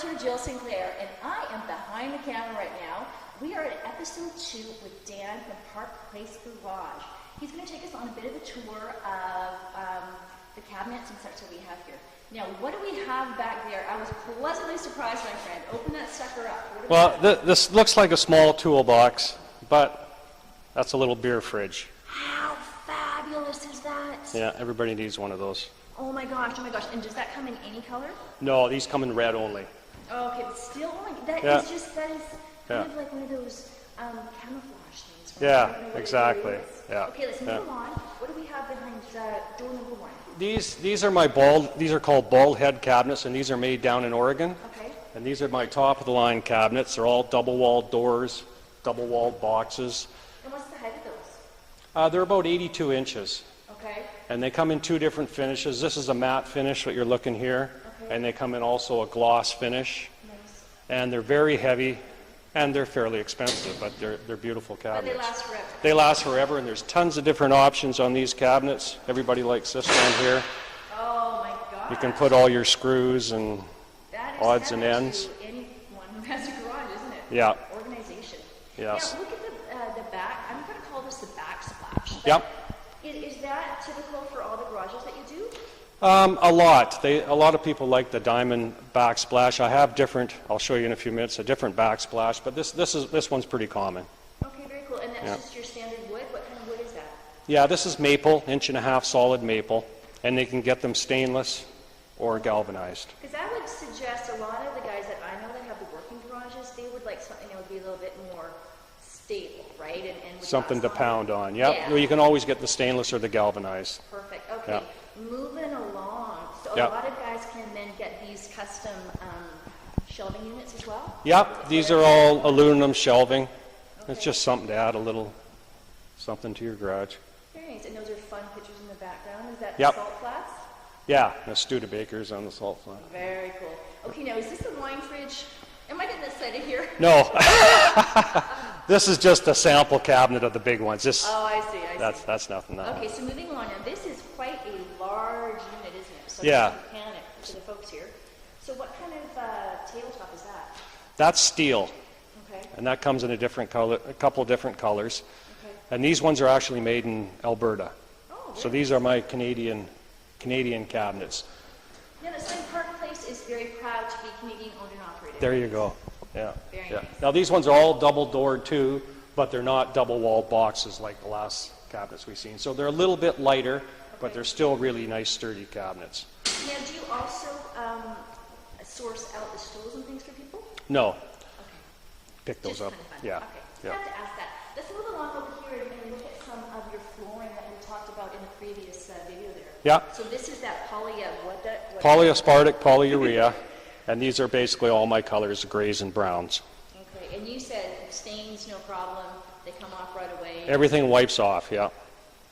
Realtor Jill Sinclair, and I am behind the camera right now. We are at episode 2 with Dan from Park Place Garage. He's going to take us on a bit of a tour of the cabinets and such that we have here. Now, what do we have back there? I was pleasantly surprised, my friend. Open that sucker up. Well, this looks like a small toolbox, but that's a little beer fridge. How fabulous is that? Yeah, everybody needs one of those. Oh my gosh, oh my gosh. And does that come in any color? No, these come in red only. Oh, okay, but still, oh my, that Yeah. is just, that is kind of like one of those camouflage things. Right? Yeah, I don't know what exactly. it is. Yeah. Okay, let's move on. What do we have behind door number 1? These are called bald head cabinets, and these are made down in Oregon. Okay. And these are my top of the line cabinets. They're all double walled doors, double walled boxes. And what's the height of those? They're about 82 inches. Okay. And they come in 2 different finishes. This is a matte finish, what you're looking here. Okay. And they come in also a gloss finish. Nice. And they're very heavy, and they're fairly expensive, but they're beautiful But cabinets. they last forever. They last forever, and there's tons of different options on these cabinets. Everybody likes this one here. Oh my god. You can put all your screws and That is odds and heaven ends. to anyone who has a garage, isn't it? Yeah. Organization. Yes. Now, look at the back. I'm going to call this the backsplash. Yep. Is that typical for all the garages that you do? A lot. A lot of people like the diamond backsplash. I have different. I'll show you in a few minutes a different backsplash, but this one's pretty common. Okay, very cool. And that's just your standard wood? What kind of wood is that? Yeah, this is maple, 1.5" solid maple, and they can get them stainless or galvanized. Because I would suggest a lot of the guys that I know that have the working garages, they would like something that would be a little bit more stable, right? And would Something to last pound longer. on. Yep. Yeah. Well, you can always get the stainless or the galvanized. Perfect. Okay. Yeah. Moving along. So Yep. a lot of guys can then get these custom shelving units as well? Yep. These are all aluminum shelving. It's just something to add a little something to your garage. Very nice. And those are fun pictures in the background. Is that Yep. the salt flats? Yeah, the Studebakers on the salt flat. Very cool. Okay, now is this a wine fridge? Am I getting this side of here? No. This is just a sample cabinet of the big ones. This, Oh, I see, I see. that's nothing. No. Okay, so moving on. Now, this is quite a large unit, isn't it? So Yeah. just to panic to the folks here. So what kind of tabletop is that? That's steel, Okay, and that comes in a different color, a couple different colors. okay. And these ones are actually made in Alberta. Oh, So really? these are my Canadian cabinets. Now, the Sling Park Place is very proud to be Canadian owned and operated. There you go. Yeah. Very Yeah. nice. Now these ones are all double doored too, but they're not double walled boxes like the last cabinets we've seen. So they're a little bit lighter, but they're still really nice sturdy cabinets. Now, do you also source out the stools and things for people? No, Okay. pick those Just up. kind of fun. Yeah. Okay. Yeah. I have to ask that. Let's move along over here and look at some of your flooring that we talked about in the previous video there. Yeah. So this is that what Polyaspartic polyurea, and these are basically all my colors, grays and browns. Okay, and you said stains, no problem. They come off right away. Everything wipes off, yeah.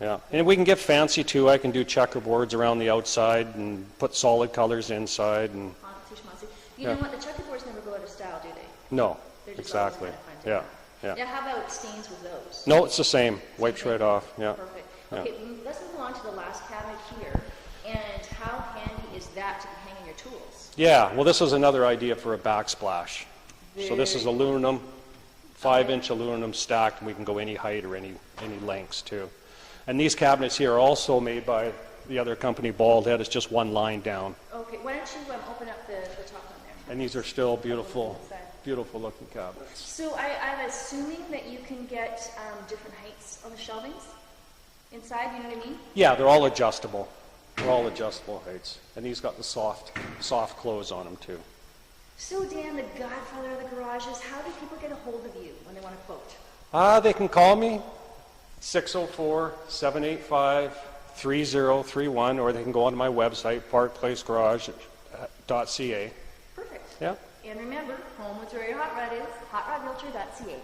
Yeah. And we can get fancy too. I can do checkerboards around the outside and put solid colors inside. And You know what? The checkerboards never go out of style, do they? no, They're just exactly. always kind of fun to Yeah. have. Yeah. Now, how about stains with those? No, it's the same. Wipes right off. Yeah. Perfect. Yeah. Okay, let's move on to the last cabinet here. And how handy is that to be hanging your tools? Yeah. Well, this is another idea for a backsplash. So this is aluminum, 5-inch aluminum stacked, and we can go any height or any lengths too. And these cabinets here are also made by the other company, Bald Head. It's just one line down. Okay, why don't you open up the top one there? And these are still beautiful, beautiful looking cabinets. So I'm assuming that you can get different heights on the shelvings inside, you know what I mean? Yeah, they're all adjustable. They're all adjustable heights. And these got the soft close on them too. So Dan, the godfather of the garages, how do people get a hold of you when they want a quote? They can call me, 604-785-3031, or they can go onto my website, parkplacegarage.ca. Perfect. Yeah. And remember, home is where your hot rod is, hotrodrealtor.ca.